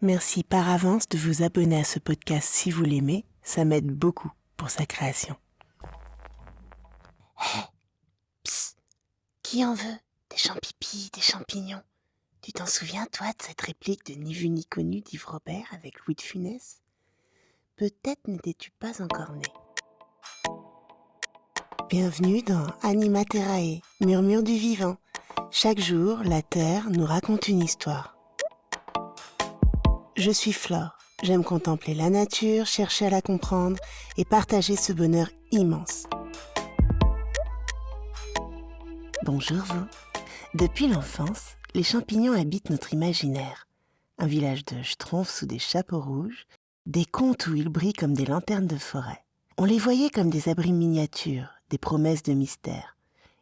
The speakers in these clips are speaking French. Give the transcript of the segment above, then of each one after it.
Merci par avance de vous abonner à ce podcast si vous l'aimez, ça m'aide beaucoup pour sa création. Hé, psst, qui en veut? Des champignons, des champignons. Tu t'en souviens, toi, de cette réplique de Ni vu ni connu d'Yves Robert avec Louis de Funès? Peut-être n'étais-tu pas encore né. Bienvenue dans Anima Terrae, murmure du vivant. Chaque jour, la Terre nous raconte une histoire. Je suis Flore, j'aime contempler la nature, chercher à la comprendre et partager ce bonheur immense. Bonjour vous. Depuis l'enfance, les champignons habitent notre imaginaire. Un village de schtroumpfs sous des chapeaux rouges, des contes où ils brillent comme des lanternes de forêt. On les voyait comme des abris miniatures, des promesses de mystère.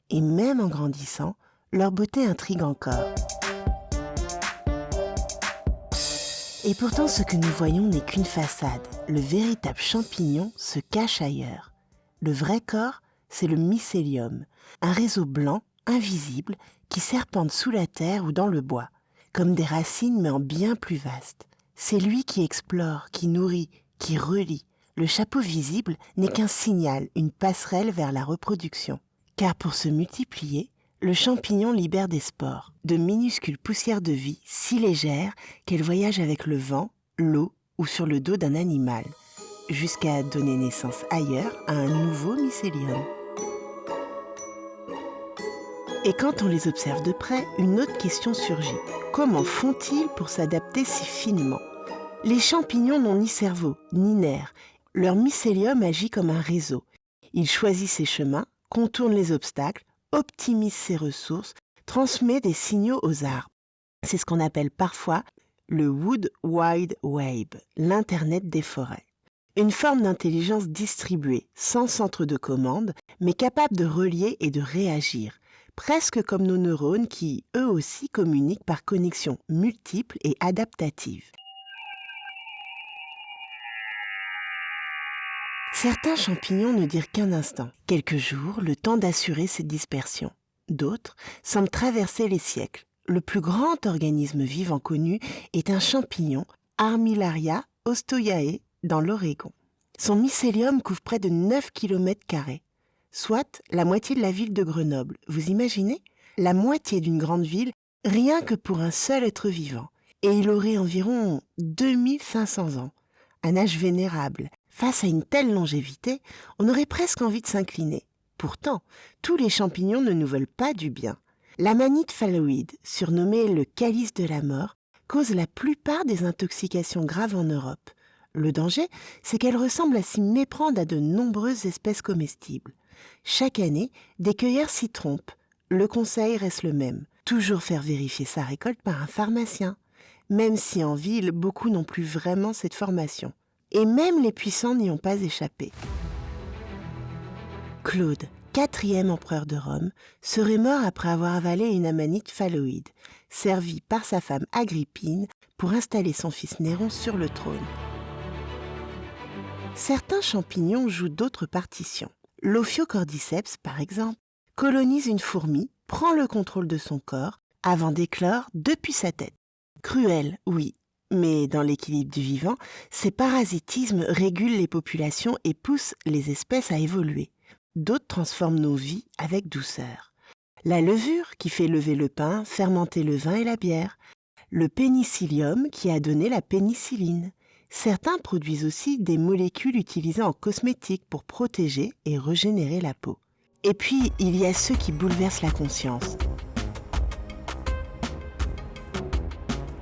Et même en grandissant, leur beauté intrigue encore. Et pourtant, ce que nous voyons n'est qu'une façade. Le véritable champignon se cache ailleurs. Le vrai corps, c'est le mycélium, un réseau blanc, invisible, qui serpente sous la terre ou dans le bois, comme des racines mais en bien plus vaste. C'est lui qui explore, qui nourrit, qui relie. Le chapeau visible n'est qu'un signal, une passerelle vers la reproduction. Car pour se multiplier, le champignon libère des spores, de minuscules poussières de vie si légères qu'elles voyagent avec le vent, l'eau ou sur le dos d'un animal, jusqu'à donner naissance ailleurs à un nouveau mycélium. Et quand on les observe de près, une autre question surgit. Comment font-ils pour s'adapter si finement? Les champignons n'ont ni cerveau, ni nerfs. Leur mycélium agit comme un réseau. Il choisit ses chemins, contourne les obstacles, optimise ses ressources, transmet des signaux aux arbres. C'est ce qu'on appelle parfois le Wood Wide Web, l'Internet des forêts. Une forme d'intelligence distribuée, sans centre de commande, mais capable de relier et de réagir, presque comme nos neurones qui, eux aussi, communiquent par connexions multiples et adaptatives. Certains champignons ne durent qu'un instant, quelques jours, le temps d'assurer cette dispersion. D'autres semblent traverser les siècles. Le plus grand organisme vivant connu est un champignon, Armillaria ostoyae, dans l'Oregon. Son mycélium couvre près de 9 km², soit la moitié de la ville de Grenoble. Vous imaginez? La moitié d'une grande ville, rien que pour un seul être vivant. Et il aurait environ 2500 ans, un âge vénérable. Face à une telle longévité, on aurait presque envie de s'incliner. Pourtant, tous les champignons ne nous veulent pas du bien. L'amanite phalloïde, surnommée le calice de la mort, cause la plupart des intoxications graves en Europe. Le danger, c'est qu'elle ressemble à s'y méprendre à de nombreuses espèces comestibles. Chaque année, des cueilleurs s'y trompent. Le conseil reste le même, toujours faire vérifier sa récolte par un pharmacien. Même si en ville, beaucoup n'ont plus vraiment cette formation. Et même les puissants n'y ont pas échappé. Claude, 4e empereur de Rome, serait mort après avoir avalé une amanite phalloïde, servie par sa femme Agrippine pour installer son fils Néron sur le trône. Certains champignons jouent d'autres partitions. L'Ophiocordyceps, par exemple, colonise une fourmi, prend le contrôle de son corps, avant d'éclore depuis sa tête. Cruel, oui. Mais dans l'équilibre du vivant, ces parasitismes régulent les populations et poussent les espèces à évoluer. D'autres transforment nos vies avec douceur. La levure qui fait lever le pain, fermenter le vin et la bière. Le pénicillium qui a donné la pénicilline. Certains produisent aussi des molécules utilisées en cosmétique pour protéger et régénérer la peau. Et puis, il y a ceux qui bouleversent la conscience.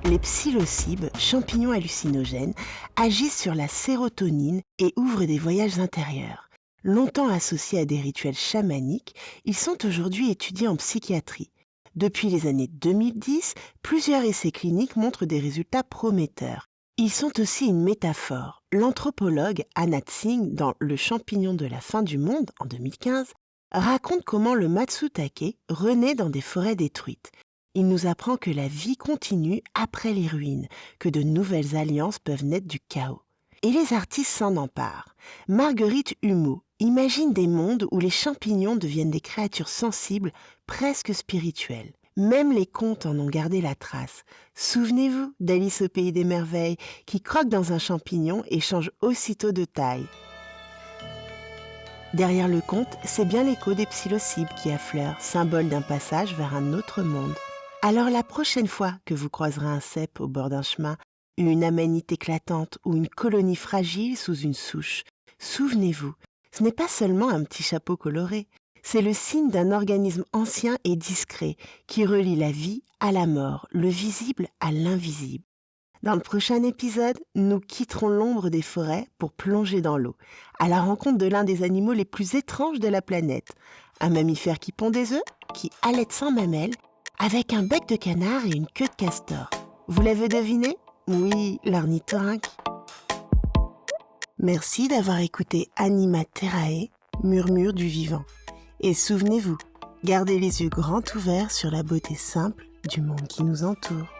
Les psilocybes, champignons hallucinogènes, agissent sur la sérotonine et ouvrent des voyages intérieurs. Longtemps associés à des rituels chamaniques, ils sont aujourd'hui étudiés en psychiatrie. Depuis les années 2010, plusieurs essais cliniques montrent des résultats prometteurs. Ils sont aussi une métaphore. L'anthropologue Anat Singh, dans Le champignon de la fin du monde, en 2015, raconte comment le matsutake renaît dans des forêts détruites. Il nous apprend que la vie continue après les ruines, que de nouvelles alliances peuvent naître du chaos. Et les artistes s'en emparent. Marguerite Humeau imagine des mondes où les champignons deviennent des créatures sensibles, presque spirituelles. Même les contes en ont gardé la trace. Souvenez-vous d'Alice au pays des merveilles, qui croque dans un champignon et change aussitôt de taille. Derrière le conte, c'est bien l'écho des psilocybes qui affleure, symbole d'un passage vers un autre monde. Alors la prochaine fois que vous croiserez un cep au bord d'un chemin, une amanite éclatante ou une colonie fragile sous une souche, souvenez-vous, ce n'est pas seulement un petit chapeau coloré, c'est le signe d'un organisme ancien et discret qui relie la vie à la mort, le visible à l'invisible. Dans le prochain épisode, nous quitterons l'ombre des forêts pour plonger dans l'eau, à la rencontre de l'un des animaux les plus étranges de la planète. Un mammifère qui pond des œufs, qui allaite sans mamelles, avec un bec de canard et une queue de castor. Vous l'avez deviné ? Oui, l'ornithorynque. Merci d'avoir écouté Anima Terrae, murmure du vivant. Et souvenez-vous, gardez les yeux grands ouverts sur la beauté simple du monde qui nous entoure.